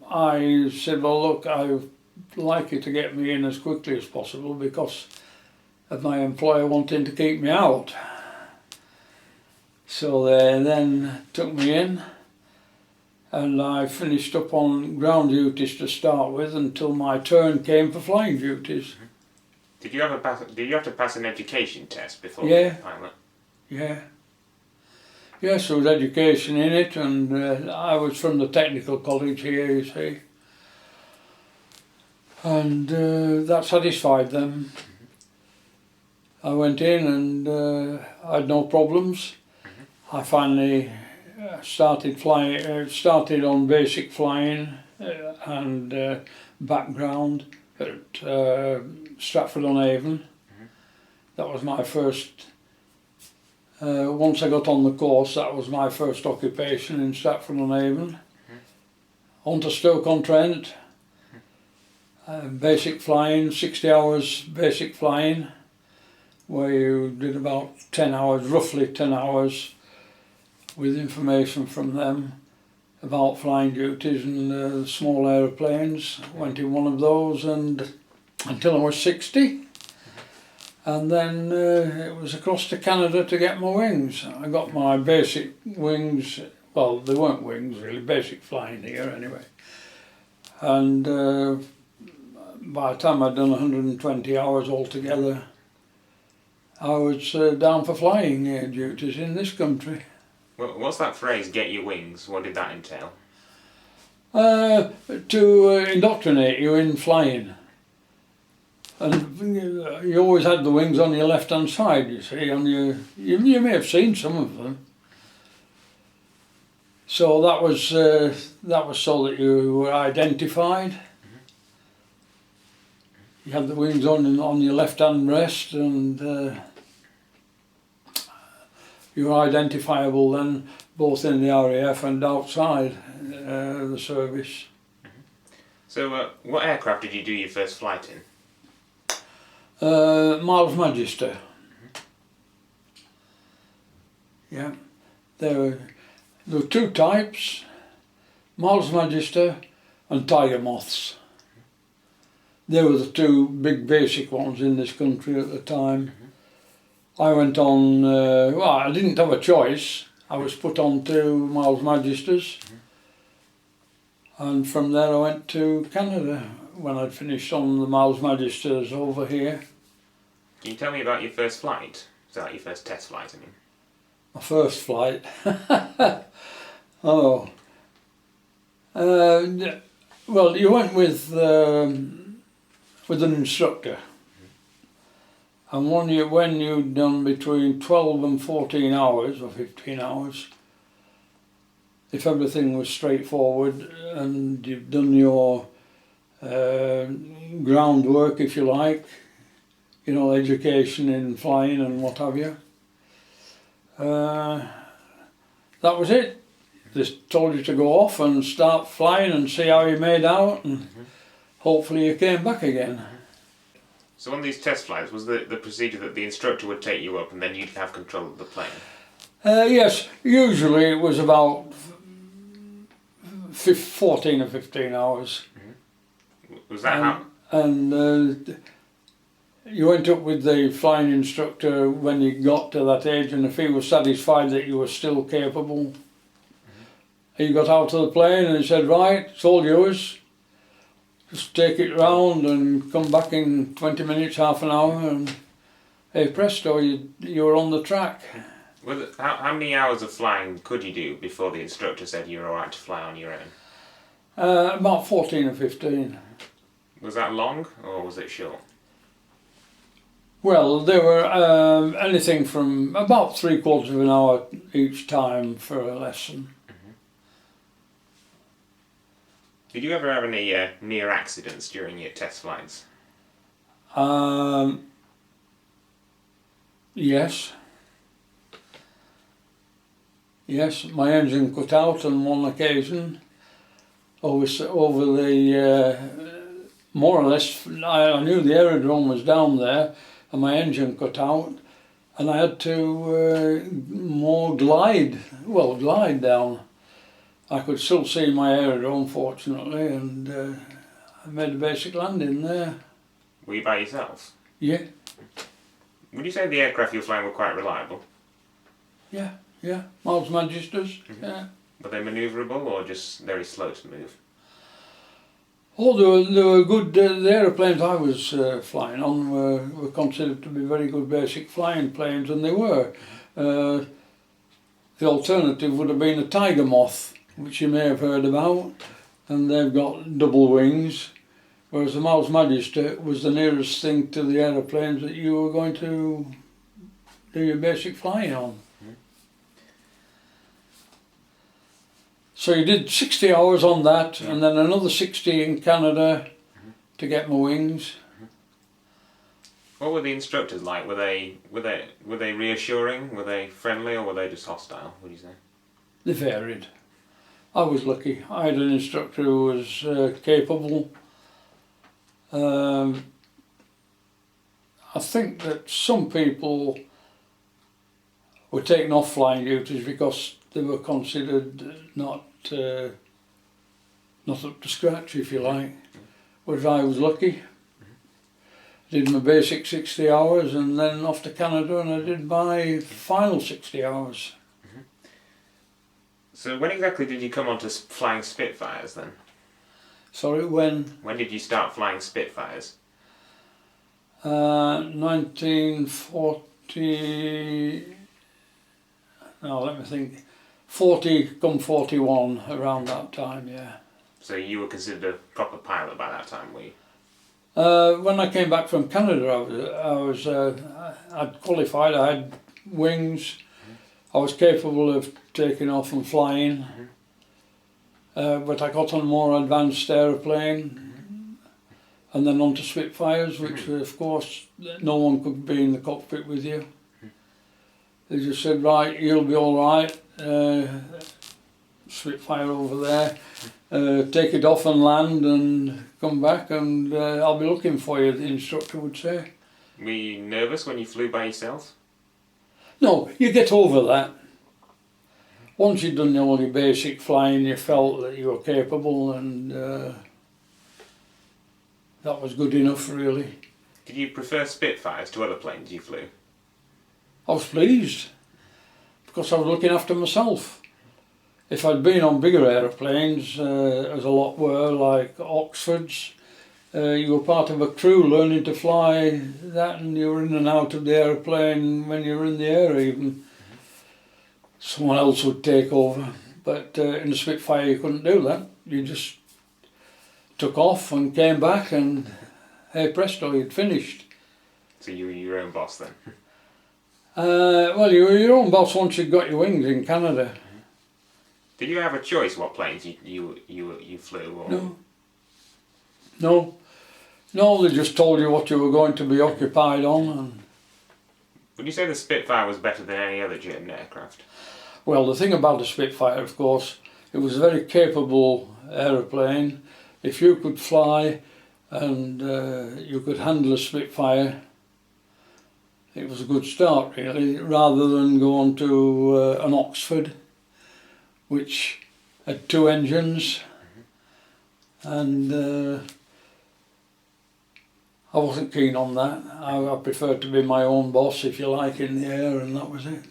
I said, well look, I'd like you to get me in as quickly as possible because of my employer wanting to keep me out. So they then took me in, and I finished up on ground duties to start with until my turn came for flying duties. Did you have to pass an education test before Yeah. being a pilot? Yeah. Yes, there was education in it, and I was from the technical college here, you see. And that satisfied them. I went in and I had no problems. I finally started flying. Started on basic flying and background at Stratford-on-Avon. That was my first. Once I got on the course, that was my first occupation in Stratford-on-Avon. On to Stoke-on-Trent. Basic flying, 60 hours basic flying, where you did about 10 hours, roughly 10 hours, with information from them about flying duties and small aeroplanes. Went in one of those and until I was 60, and then it was across to Canada to get my wings. I got my basic wings, well they weren't wings really, basic flying here anyway, and by the time I'd done 120 hours altogether, I was down for flying duties in this country. Well, what's that phrase, get your wings? What did that entail? To indoctrinate you in flying. And you always had the wings on your left hand side, you see, and you may have seen some of them. So that was so that you were identified. You had the wings on your left hand rest, and you were identifiable then both in the RAF and outside the service. So what aircraft did you do your first flight in? Miles Magister. Yeah, there were two types, Miles Magister and Tiger Moths. They were the two big basic ones in this country at the time. I went on, well, I didn't have a choice. I was put on to Miles Magisters, and from there I went to Canada when I'd finished on the Miles Magisters over here. Can you tell me about your first flight? Is that your first test flight, I mean? My first flight? Oh. Well, you went with an instructor. And when you'd done between 12 and 14 hours, or 15 hours, if everything was straightforward and you've done your groundwork, if you like, you know, education in flying and what have you, that was it. Just told you to go off and start flying and see how you made out, and hopefully you came back again. So on these test flights, was the procedure that the instructor would take you up and then you'd have control of the plane? Yes, usually it was about 14 or 15 hours. Was that how? And you went up with the flying instructor when you got to that age, and if he was satisfied that you were still capable, he got out of the plane and he said, right, it's all yours. Just take it round and come back in 20 minutes, half an hour, and hey presto, you were on the track. How many hours of flying could you do before the instructor said you were alright to fly on your own? About 14 or 15. Was that long or was it short? Well, they were anything from about 3/4 of an hour each time for a lesson. Did you ever have any near accidents during your test flights? Yes. Yes, my engine cut out on one occasion. Over the, more or less, I knew the aerodrome was down there and my engine cut out, and I had to glide down. I could still see my aerodrome, fortunately, and I made a basic landing there. Were you by yourself? Yeah. Would you say the aircraft you were flying were quite reliable? Yeah, yeah. Miles Magisters, yeah. Were they manoeuvrable or just very slow to move? Oh, they were good. The aeroplanes I was flying on were considered to be very good basic flying planes, and they were. The alternative would have been a Tiger Moth, which you may have heard about, and they've got double wings, whereas the Miles Magister was the nearest thing to the aeroplanes that you were going to do your basic flying on. So you did 60 hours on that, and then another 60 in Canada to get my wings. What were the instructors like? Were they reassuring? Were they friendly, or were they just hostile? Would you say? They varied. I was lucky. I had an instructor who was capable. I think that some people were taken off flying duties because they were considered not up to scratch, if you like. Whereas I was lucky. Did my basic 60 hours and then off to Canada, and I did my final 60 hours. So when exactly did you come on to flying Spitfires then? Sorry, when? When did you start flying Spitfires? 1940... No, let me think. 40 come 41, around that time, yeah. So you were considered a proper pilot by that time, were you? When I came back from Canada, I'd qualified. I had wings. I was capable of taking off and flying. But I got on a more advanced aeroplane, and then on to Spitfires, which of course no one could be in the cockpit with you. They just said, right, you'll be all right. Spitfire over there. Take it off and land and come back, and I'll be looking for you, the instructor would say. Were you nervous when you flew by yourself? No, you get over that. Once you'd done all your basic flying, you felt that you were capable, and that was good enough, really. Did you prefer Spitfires to other planes you flew? I was pleased, because I was looking after myself. If I'd been on bigger aeroplanes, as a lot were, like Oxfords, you were part of a crew learning to fly that, and you were in and out of the aeroplane when you were in the air even. Someone else would take over, but in the Spitfire you couldn't do that. You just took off and came back, and hey presto, you'd finished. So you were your own boss then? Well, you were your own boss once you'd got your wings in Canada. Did you have a choice what planes you flew? Or? No, they just told you what you were going to be occupied on. And would you say the Spitfire was better than any other German aircraft? well, the thing about the Spitfire, of course, it was a very capable aeroplane. If you could fly and you could handle a Spitfire, it was a good start, really, rather than go on to an Oxford, which had 2 engines, and I wasn't keen on that. I preferred to be my own boss, if you like, in the air, and that was it.